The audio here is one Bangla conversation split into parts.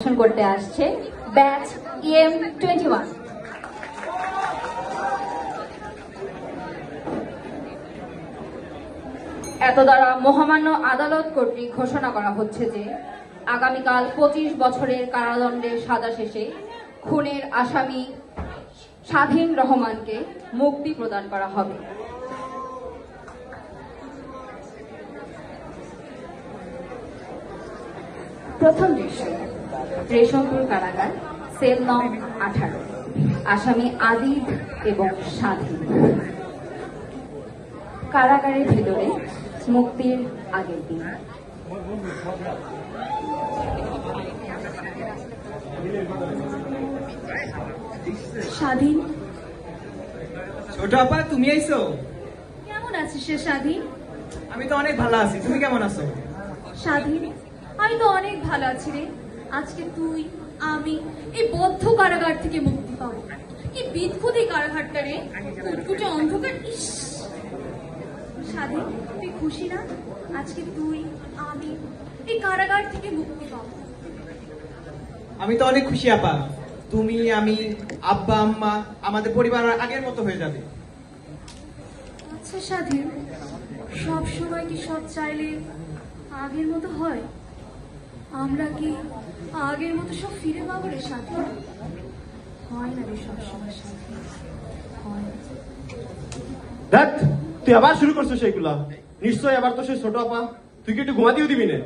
করতে আসছে ব্যাচ EM21। এত দ্বারা মহামান্য আদালত কর্তৃক ঘোষণা করা হচ্ছে যে আগামীকাল 25 বছরের কারাদণ্ডের সাজা শেষে খুনের আসামি স্বাধীন রহমানকে মুক্তি প্রদান করা হবে। প্রথম দৃশ্য, রেশমপুর কারাগার, সেল নং 18, আসামি আদিব এবং স্বাধীন কারাগারের ভিতরে মুক্তির আগের দিন। স্বাধীন, ছোট আপা তুমি আইছো? কেমন আছিস রে স্বাধীন? আমি তো অনেক ভালো আছি, তুমি কেমন আছো? স্বাধীন, আমি তো অনেক ভালো আছি রে। আজকে তুই আমি এই বদ্ধ কারাগার থেকে মুক্তি পাবো। কি বিদঘুত এই কারাগারটা রে, কুটকুটে অন্ধকার। ইস স্বাধীন, তুই খুশি না? আজকে তুই আমি এই কারাগার থেকে মুক্তি পাবো। আমি তো অনেক খুশি আপা, তুমি আমি আব্বা আম্মা আমাদের পরিবার আগের মতো হয়ে যাবে। আচ্ছা স্বাধীন, সব সময় কি সব চাইলে আগের মতো হয়? আমরা কি আগের মতো সব ফিরে পাবো রে স্বাধীন? হয় না রে সবসময় স্বাধীন, হয় না। দেখ তুই আবার শুরু করছো সেইগুলা। নিশ্চয় আবার তো সেই ছোট আপা, তুই কি একটু ঘুমা দিও দিবি না?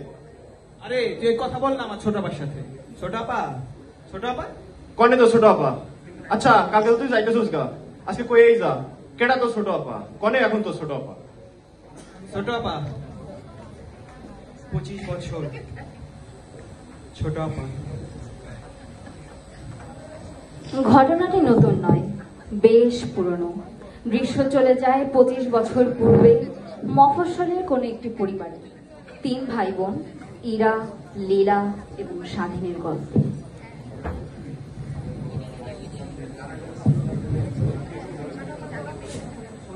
আরে তুই এই কথা বল না আমার ছোট আপার সাথে। ছোট আপা, ছোট আপা কনে তো ছোট আপা? আচ্ছা কালকে তো তুই যাইতেছিস গা, আজকে কই যা। কেডা তো ছোট আপা? কনে এখন তো ছোট আপা? ছোট আপা 25 বছর ছোট আপা। ঘটনাটি নতুন নয়, বেশ পুরনো। দৃশ্য চলে যায় 25 বছর পূর্বে মফস্বলের কোন একটি পরিবারে। 3 ভাই বোন ইরা, লীলা এবং স্বাধীনের গল্প।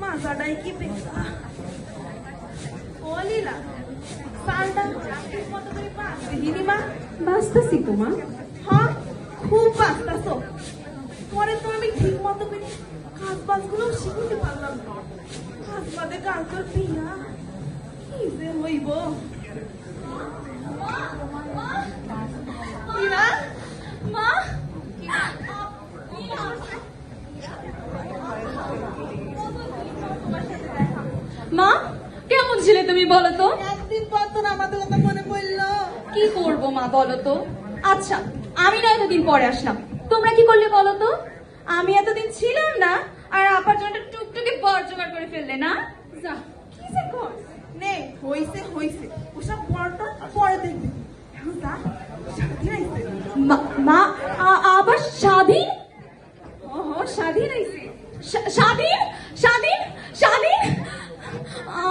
মাজাটাই কি পেশা ও লীলা, সালটা ঠিক মতো করে পাস দিদি মা? বাস্তাছি তোমা। হ্যাঁ, খুব বাঁচতাছো। পরে তো আমি ঠিক মতো করে কাজ বাজগুলো শিখতে পারলাম না। কাজ বাদে কাজ তোর পিয়া কি যে হইব। ইরা, মা, মা কেমন ছিলে তুমি বলো তো? একদিন পর তো আমাদের কথা মনে পড়লো। কি করবো মা বলো তো? আচ্ছা আমি না এতদিন পরে আসলাম, তোমরা কি করলে বলো তো? আমি এতদিন ছিলাম না আর আপার জন্য টুকটুকে বর জোগাড় করে ফেললে না? যা, কি যে কর। নে হইছে হইছে, ওসব পরটা পরে দেখবি। এখন যা, স্বাধীন আইছে। মা আবার স্বাধীন? ওহো স্বাধীন আইছে। স্বাধীন, স্বাধীন, স্বাধীন,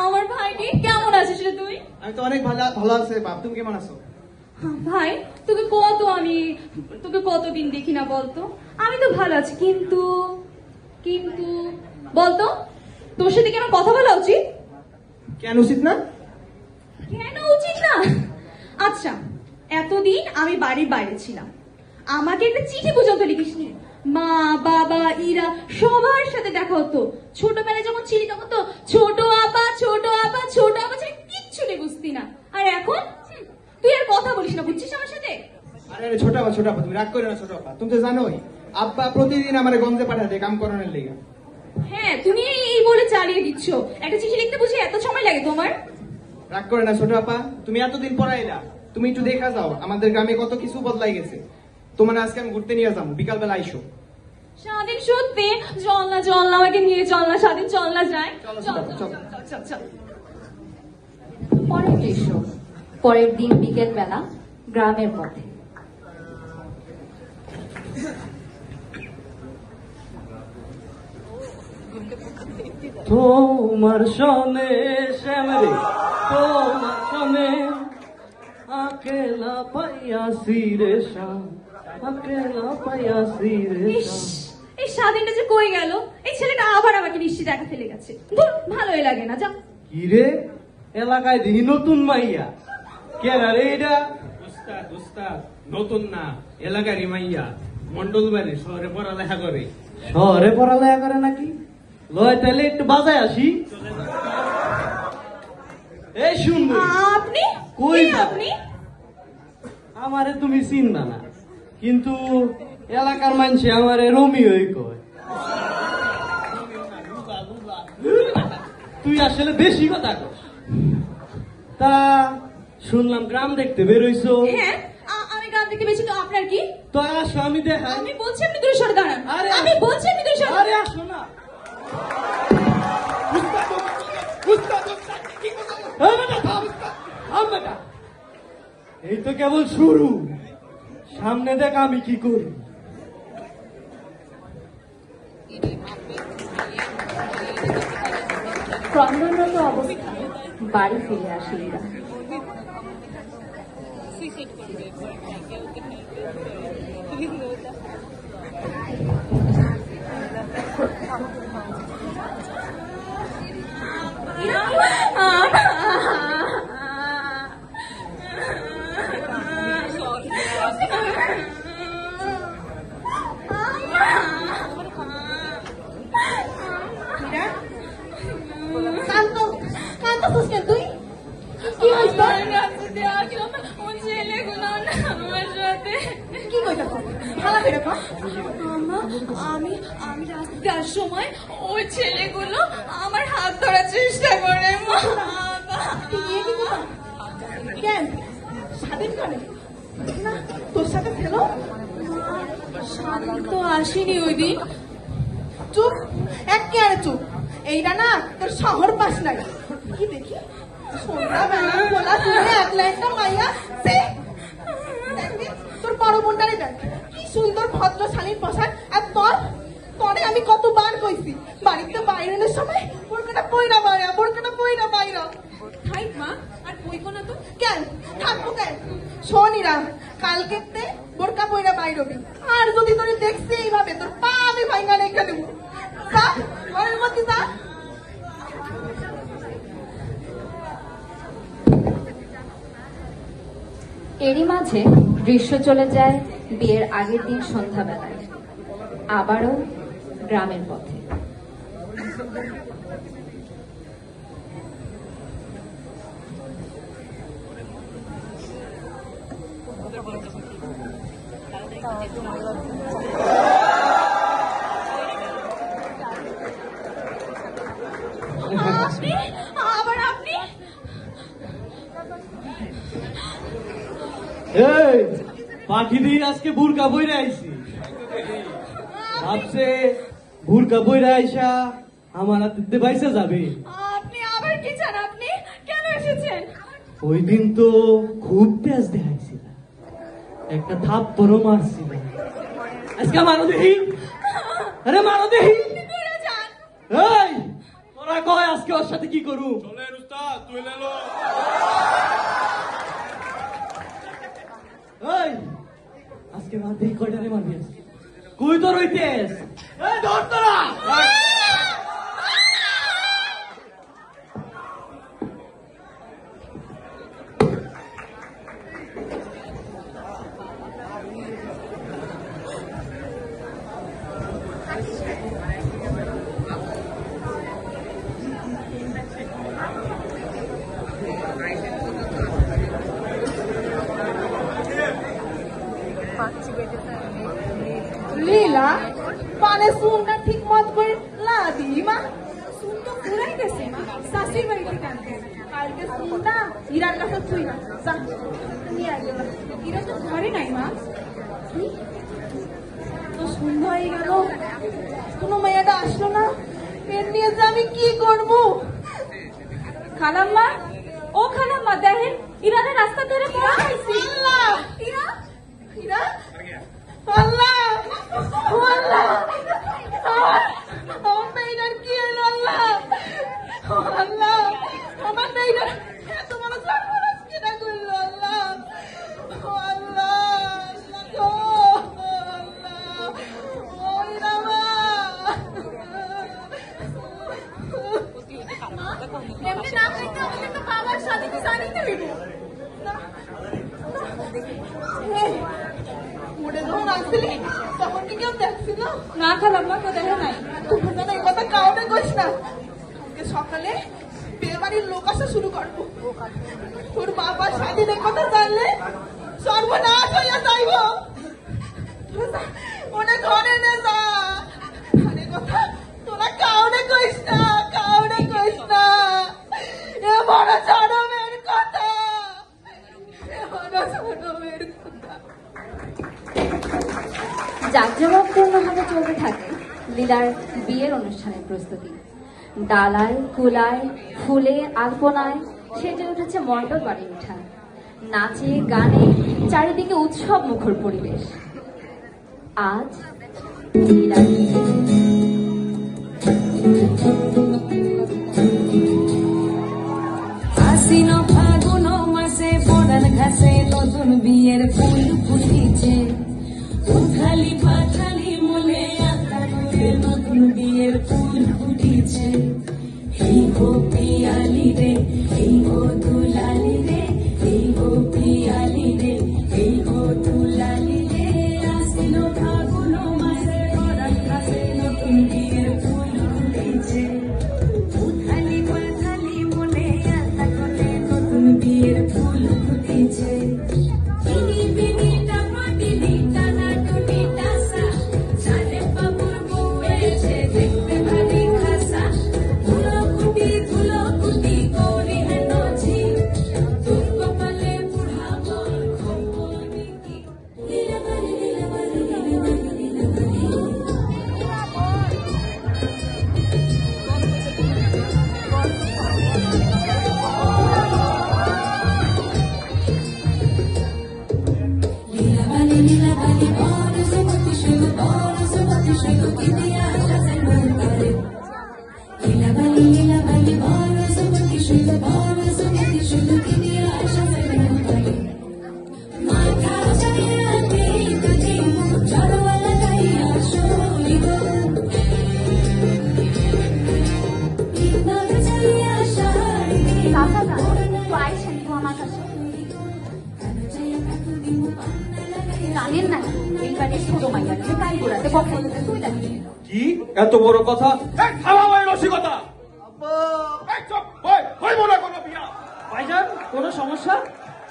আমার ভাইটি কেমন আছিস রে তুই? আমি তো অনেক ভালো আছি বাপ, তুমি কেমন আছো? ভাই তোকে কতদিন দেখি না বলতো? আমি তো ভালো আছি, কিন্তু কিন্তু বলতো তোর সাথে কেন কথা বলা উচিত? কেন উচিত না? কেন উচিত না? আচ্ছা এতদিন আমি বাড়ির বাইরে ছিলাম, আমাকে একটা চিঠি পর্যন্ত লিখিসনি। মা বাবা ইরা সবার সাথে দেখা হতো। ছোটবেলায় যখন ছিলি তখন তো ছোট আপা ছোট আপা ছোট আপা ছাড়া কিচ্ছু নেই, বুঝতি না। আর এখন তুই আর কথা বলিস না, বুঝছিস আমার সাথে? আরে ছোট আপা, ছোট আপা তুমি রাগ করো না। ছোট আপা তুমি তো জানোই আব্বা প্রতিদিন আমার গঞ্জে পাঠাতে কাম করানোর লেগে। হ্যাঁ তুমি এই বলে চালিয়ে দিচ্ছ। একটা চিঠি লিখতে বুঝি এত সময় লাগে তোমার? রাগ করে না ছোট আপা, তুমি এতদিন পড়াইলা, তুমি একটু দেখা যাও আমাদের গ্রামে কত কিছু বদলাই গেছে। তোমার আজকে আমি ঘুরতে নিয়ে যাবো, বিকাল বেলা আইসো। স্বাধীন সত্যি? চল না চল না, আমাকে নিয়ে চল না স্বাধীন, চল না যাই। চলো, চল চলো, চল চলো। চল চল। পরের দৃশ্য, পরের দিন বিকেল বেলা গ্রামের পথে। তোমার সনে শ্যামরে, তোমার সনে আকেলা পাইয়াছি রে শ্যাম, আকেলা পাইয়াছি রে ইস, শ্যাম। এই স্বাধীনটা যে কই গেল? এই ছেলেটা আবার আমাকে নিশ্চিত একা ফেলে গেছে। ধুর, ভালোই লাগে না। যা, কি রে এলাকায় দেখি নতুন মাইয়া, কেনা রে এটা? উস্তাদ উস্তাদ নতুন না, এলাকারই মাইয়া, মন্ডল বাড়ি, শহরে পড়ালেখা করে। শহরে পড়ালেখা করে নাকি? লয় তাহলে একটু বাজায় আসি। এই শুনবো আপনি কই কে যান? আপনি? আমারে তুমি চিনবা না, কিন্তু এলাকার মানুষে আমারে রোমিওই কয়। তুই আসলে বেশি কথা কস। তা শুনলাম গ্রাম দেখতে বেরোইছো। হ্যাঁ, আমি গান দেখতে পেয়েছি, তো আপনার কি? তো আসো আমি দেখাই। আমি বলছি আপনি দূরে সরে দাঁড়ান। আরে আমি বলছি আপনি দূরে সরে আরে দাঁড়ান। আসো না। এই তো কেবল শুরু, সামনে দেখ আমি কি করি। ক্রন্দনরত অবস্থায় বাড়ি ফিরে আসে ইরা। কাঁদতেছিস কেন তুই? কি হয়েছে তোর? কি কইতাছ? ভালো করে কর। আমি রাস্তার সময় ওই ছেলেগুলো আমার হাত ধরার চেষ্টা করে। মা, তুই গিয়ে কি করতাম? কেন? স্বাধীন করে না তোর সাথে ছিল? স্বাধীন তো আসেনি ওই দিন। চুপ, একেবারে চুপ। এইটা না তোর শহর পাস নাই। কি দেখি সন্ধ্যাবেলা বলা তুলে একলা একটা মাইয়া সে দেখবি তোর বড় বোনটারে দেখ কি সুন্দর ভদ্র শালীন পোশাক। আর তরে আমি কতবার কইছি বাড়িতে বাইরের সময় বোরকাটা পইরা বাইরা। থাইক মা, আর বইকো না তো। কেন থাকবো কেন? শোনিরা, কালকে বোরকা পইরা বাইরবি। আর যদি তোরে দেখছি এইভাবে তোর পা আমি ভাঙা রেখে দেবো। যা ঘরের মধ্যে যা। এরই মাঝে দৃশ্য চলে যায় বিয়ের আগের দিন সন্ধ্যাবেলায়, আবারও গ্রামের পথে। আপনি আবার আপনি এই পাখি দিয়ে আজকে বুরকা বইরে আইছি। ভাবছে বুরকা বইরে আইসা আমার হাতে বাইসা যাবে। আপনি আবার কি চান? আপনি কেন এসেছেন? ওই দিন তো খুব তেজ দেখাইছিল, একটা থাপ্পড়ও মারছিল। আজকে মারো দেখি, আরে মারো দেখি। দূরে যান। এই তোরা কয় আজকে ওর সাথে কি করু? চলেন উস্তাদ, তুই লেলো। এই আজকে মার দেখি কয়টারে মারবি আজকে। কই তোর ওই তেজ? এই ধর তোরা। লীলা পানে সুনটা ঠিক মত করে লা দিলি মা। শুন তো ঘুরাই গেছে মা, শাশুড়ি বাড়িতে কানতে। কালকে সুনটা ইরার কাছে তুই না যা নিয়ে আয় গেলাম। এরা তো ঘরে নাই মা। তো সন্ধ্যা হয়ে গেল, কোনো মেয়েটা আসলো না। এর নিয়ে যে আমি কি করবো? খালাম্মা, ও খালাম্মা, দেখেন ইরাদের রাস্তা ধরে পড়ে গেছি। আল্লাহ! ইরা ইরা! আল্লাহ! ও আল্লাহ! আমার মেয়েটার কি হলো আল্লাহ? ও আল্লাহ! আমার মেয়েটার এত বড় সর্বনাশ কেটা করলো আল্লাহ? ও আল্লাহ! আল্লাহ গো! আল্লাহ! ও ইরা মা! এমনি না করতে আমাদের তো বাবার সাথে তো জানিতে হইব। এই, রোডে যখন আসছিলি তখন কি কেউ দেখছিল? না খালাম্মা, কেউ দেখে নাই। তুই যেন এই কথা কাউকে কইস না। আজকে সকালে বিয়ে বাড়ির লোক আসা শুরু করবো। তোর বাবা স্বাধীনের কথা জানলে সর্বনাশ হইয়া যাইব। ওনে ঘরে নে যা। আরে কথা তোরা কাউকে কইস না, কাউকে কইস না। এ বড় জনমের কথা, এ বড় জনমের কথা। জাঁকজমকপূর্ণভাবে চলতে থাকে লীলার বিয়ের অনুষ্ঠানের প্রস্তুতি। ডালায় কুলায় ফুলে আলপনায় সেজে উঠেছে মণ্ডপ বাড়ির উঠান। নাচে গানে চারিদিকে উৎসব মুখর পরিবেশ। আজ লীলার বিয়ে। আশ্বিন ফাগুন মাসে পড়ার ঘাসে নতুন বিয়ের ফুল ফুটিছে। উথালি পাথালি মূলে আকাশে নতুন বিয়ের ফুল ফুটিছে। এই গো পিয়ালি রে, এই গো দুলালি রে, এই গো পিয়ালি রে, এই গো দুলালি রে। আশ্বিন ফাগুন মাসে পড়ার ঘাসে নতুন বিয়ের ফুল ফুটিছে। উথালি পাথালি মূলে আকাশে নতুন বিয়ের ফুল ফুটিছে। বিনি বিনি টাপা বিনি টানা টুনি টাসা, সালে বাবুর বউ এসে দেখতে ভারী খাসা। ধুলো কুটি গৌরী হেনছি, তোর কপালে বুড়াবো খবর কি। লীলাবাড়ি লীলাবাড়ি লীলাবাড়ি লীলাবাড়ি। লীলাবাড়ি লীলাবাড়ি বড় সুমতি শৈল কি দিয়া আশা সেন্ডার করে। লীলাবাড়ি লীলাবাড়ি বড় সুমতি শৈল কি দিয়া আশা সেন্ডার করে। মাথা চাইয়া দিক দিক জড়ওয়ালা গাইয়া শৈল। ইনার চাইয়া শাড়ি কাকা না তো আইসেন তো আমার কাছে। জানেন না এই বাড়ির ছোট মাইয়াকে কাল গোড়াতে বসাই দিতে তুই জানিস। কি এত বড় কথা? রসিকতা হইব না কোনো বিয়া। ভাইজান কোনো সমস্যা?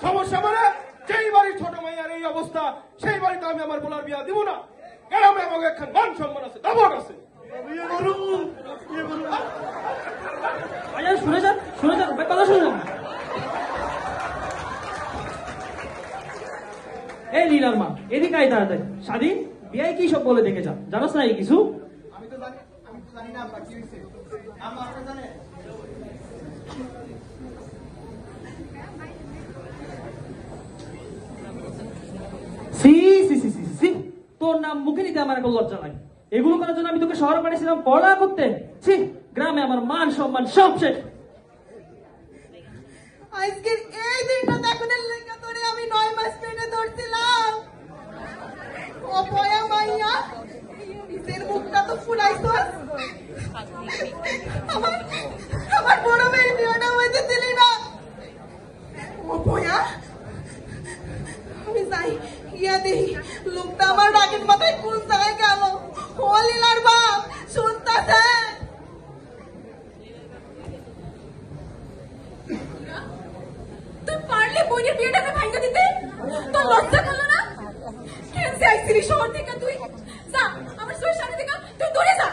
সমস্যা মানে যেই বাড়ির ছোট মাইয়ার এই অবস্থা, সেই বাড়িতে আমি আমার বলার বিয়া দিব না। গ্রামে আমাকে একখান মান সম্মান আছে, দাবট আছে। ভাইজান শুনে যান, কথা শুনুন। এই লীলার মা এদিকে আয় তাড়াতাড়ি। স্বাধীন বিয়ে কি সব বলে দেখে যা, জানোস না এই কিছু? আমি তো জানি না আব্বা কি হয়েছে। আম্মা আপনি জানেন? সি সি সি সি সি, তোর নাম মুখে নিতে আমার এখন লজ্জা লাগে। এগুলো করার জন্য আমি তোকে শহরে পাঠিয়েছিলাম পড়ালেখা করতে। ছি, গ্রামে আমার মান সম্মান সব শেষ। আজকের এই দিনটা দেখানোর লেগে তোরে আমি 9 মাস পেটে ধরছিলাম। ও পয়া মাইয়া, নিজের মুখটা তো ফুলাইছো। আমার বড় মেয়ে বিয়েটা হইতে দিলি না। ও পয়া, আমি যাই গিয়া দেখি লোকটা আমার রাগের মাথায় কোন জায়গায় গেল। ও লীলার বাপ শুনতাছে? তুই পারলে বোনের বিয়েটাকে ভাঙা দিতে? তোর লজ্জা গেল না? কেমনে আইছিলি শহর থেকে তুই? যা আমার সবার সামনে থেকে তুই দূরে যা।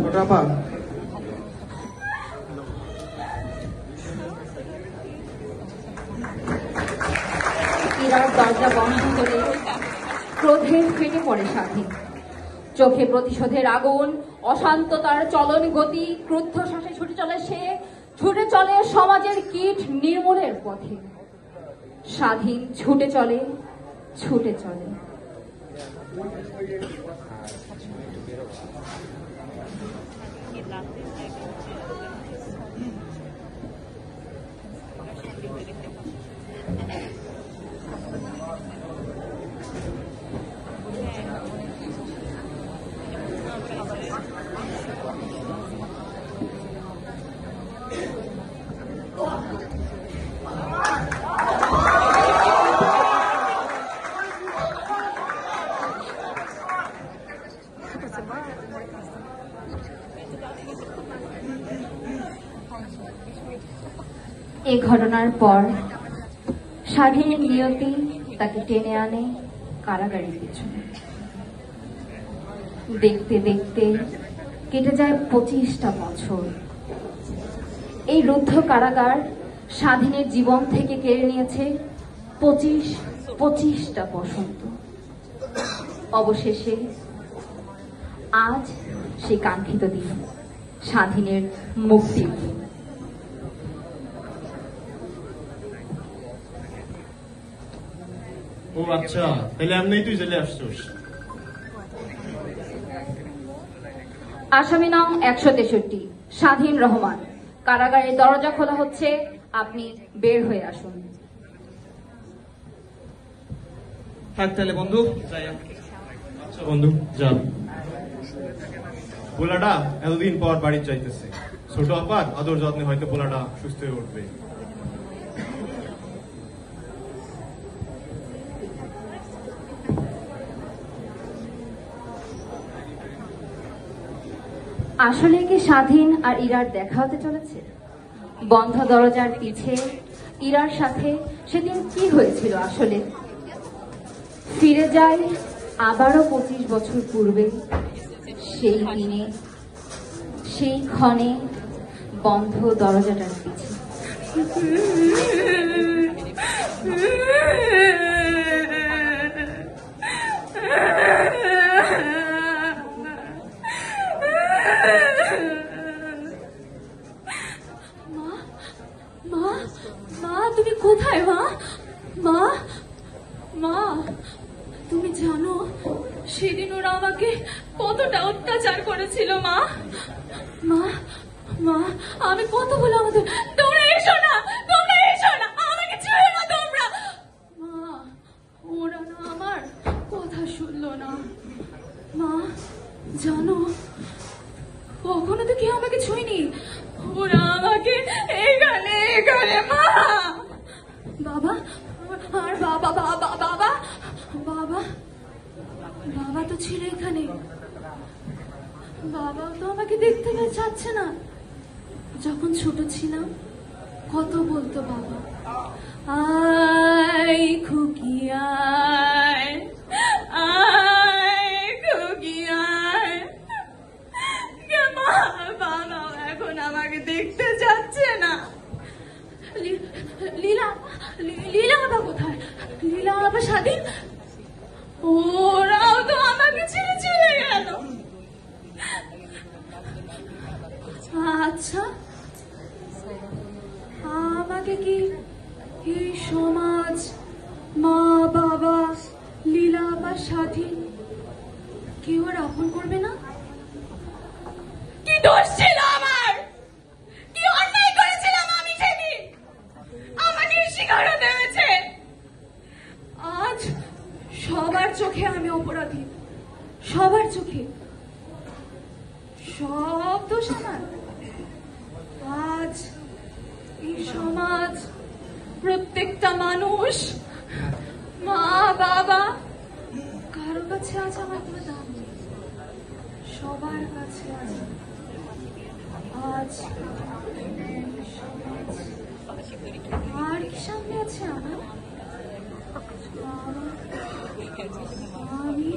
ছোট আপা ইরার দরজা বন্ধ করে ক্রোধে ফেটে পড়ে স্বাধীন। চোখে প্রতিশোধের আগুন, অশান্ততার চলন গতি, ক্রুদ্ধ শ্বাসে ছুটে চলে সমাজের কীট নির্মূলের পথে। স্বাধীন ছুটে চলে। ঘটনার পর স্বাধীনের নিয়তি তাকে টেনে আনে কারাগারের পিছনে। দেখতে দেখতে কেটে যায় 25টা বছর। এই রুদ্ধ কারাগার স্বাধীনের জীবন থেকে কেড়ে নিয়েছে 25টা বসন্ত। অবশেষে আজ সেই কাঙ্ক্ষিত দিন, স্বাধীনের মুক্তির দিন। ও আচ্ছা, তাহলে এমনি তুই জেলে আসছিস। আসামি নং 163 স্বাধীন রহমান। কারাগারের দরজা খোলা হচ্ছে, আপনি বের হয়ে আসুন। থাক তাহলে বন্ধু, আচ্ছা বন্ধু, যা। পোলাটা এতদিন পর বাড়ি যাইতেছে, ছোট আপার আদর যত্নে হয়তো পোলাটা সুস্থ হয়ে উঠবে। আসলে কি স্বাধীন আর ইরার দেখা হতে চলেছে? বন্ধ দরজার পিছে ইরার সাথে সেদিন কি হয়েছিল আসলে? ফিরে যাই আবারও 25 বছর পূর্বে, সেই দিনে, সেই ক্ষণে, বন্ধ দরজাটার পিছে। মা, মা তুমি কোথায় মা? মা, মা তুমি জানো সেদিন ওরা আমাকে কতটা অত্যাচার করেছিল মা? মা, মা আমি কত বলে আমাদের, তোমরা এসো না, তোমরা এসো না, আমাকে ছেড়ে না তোমরা। মা, ওরা না আমার কথা শুনলো না। মা জানো, কখনো তো কেউ আমাকে ছুঁয়নি, ওরা আমাকে এখানে এখানে। মা, বাবা আর বাবা বাবা বাবা বাবা বাবা তো ছিল এখানে, বাবা তো আমাকে দেখতে চাচ্ছে না। যখন ছোট ছিলাম কত বলতো বাবা, আয় খুকি আয়, আয় খুকি আয়। মা, বাবা এখন আমাকে দেখতে যাচ্ছে না। লীলা, লীলা বাবা কোথায়? লীলা বাবা স্বাধীন, ওরাও তো আমাকে ছেড়ে চলে গেল। আচ্ছা, আমাকে কি এই সমাজ, মা বাবা, লীলা বা স্বাধীন কেউ আর আপন করবে না? কি দোষ ছিল আমার? কি অন্যায় করেছিলাম আমি সেদিন? আমাকে শিকার হতে হয়েছে। আজ সবার চোখে আমি অপরাধী, সবার চোখে। সব দোষ আমার। আজ এই সমাজ, প্রত্যেকটা মানুষ, মা বাবা, কারো কাছে আজ আমার কোনো দাম নেই, সবার কাছে আছে। আজ আর কি সামনে আছে আমার? আমি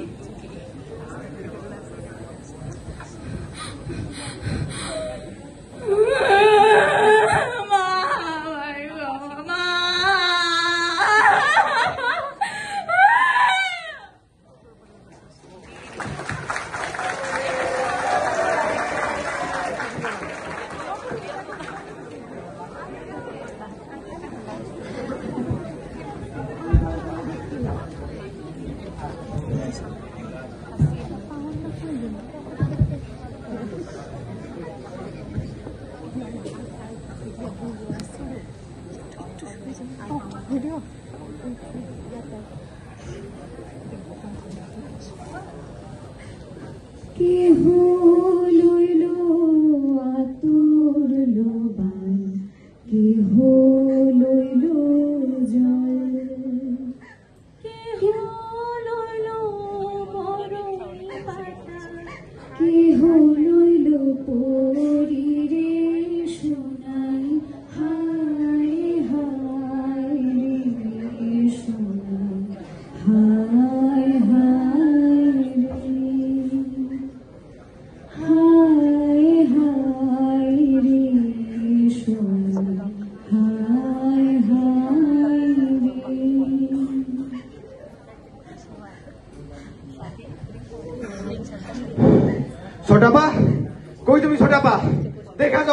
কেহ লইল আতুর লোবান, কেহ লইল জল, কেহ লইল বরই পাতা, কেহ লইল পরীরে সোনাই, হায়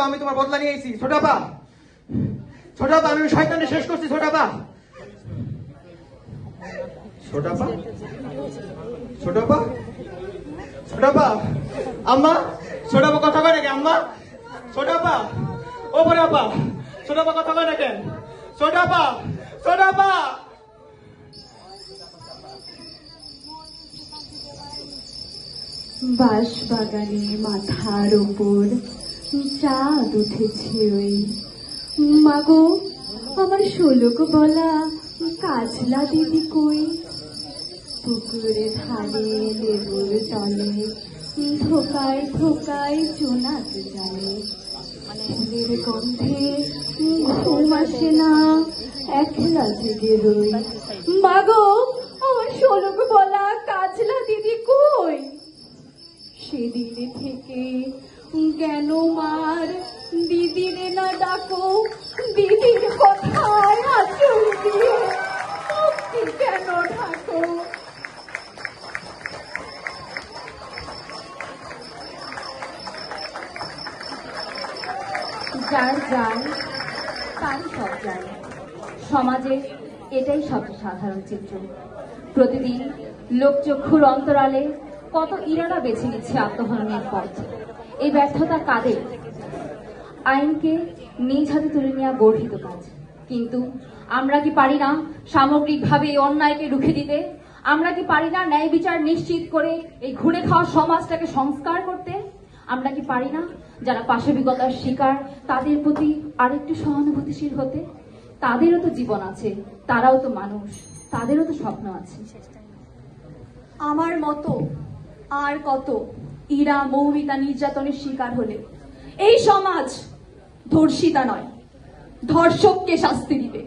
আমি তোমার বদলা নিয়ে এসেছি। ছোট আপা, ছোট আপা, আমি শয়তানকে শেষ করছি। ছোট আপা, ছোট আপা, ছোট আপা, ছোট আপা, আম্মা, ছোট আপা কথা কয় নাকি? আম্মা, ছোট আপা, ও বড় আপা, ছোট আপা কথা কয় না কেন? ছোট আপা, ছোট আপা। বাঁশ বাগানে মাথার ওপর চাঁদ উঠেছে ওই, মাগো আমার শোলক বলা কাজলা দিদি কই, পুকুরে ধারে লেবুর তলে ধোকায় ধোকায় চোনাক জানে, ফুলের গন্ধে ঘুম আসে না একলা জেগে রই, মাগো আমার শোলক বলা কাজলা দিদি কই, সেদিন থেকে কেন মার দিদিরে না ডাকো, দিদির কথায় আচল দিয়ে মুক্তি কেন ঢাকো। যার যায় তার সব যায়। সমাজে এটাই সবচেয়ে সাধারণ চিত্র। প্রতিদিন লোকচক্ষুর অন্তরালে কত ইরারা বেছে নিচ্ছে আত্মহননের পথ। এই ব্যর্থতা কাদের? আইনকে নিজ হাতে তুলে নেওয়া গর্হিত কাজ, কিন্তু আমরা কি পারি না সামগ্রিকভাবে এই অন্যায়কে রুখে দিতে? আমরা কি পারি না ন্যায় বিচার নিশ্চিত করে এই ঘুরে খাওয়া সমাজটাকে সংস্কার করতে? আমরা কি পারি না যারা পাশবিকতার শিকার তাদের প্রতি আরেকটু সহানুভূতিশীল হতে? তাদেরও তো জীবন আছে, তারাও তো মানুষ, তাদেরও তো স্বপ্ন আছে। আমার মতো আর কত ইরা মৌমিতা নির্যাতনের শিকার হলে এই সমাজ ধর্ষিতা নয়, ধর্ষককে শাস্তি দিবে।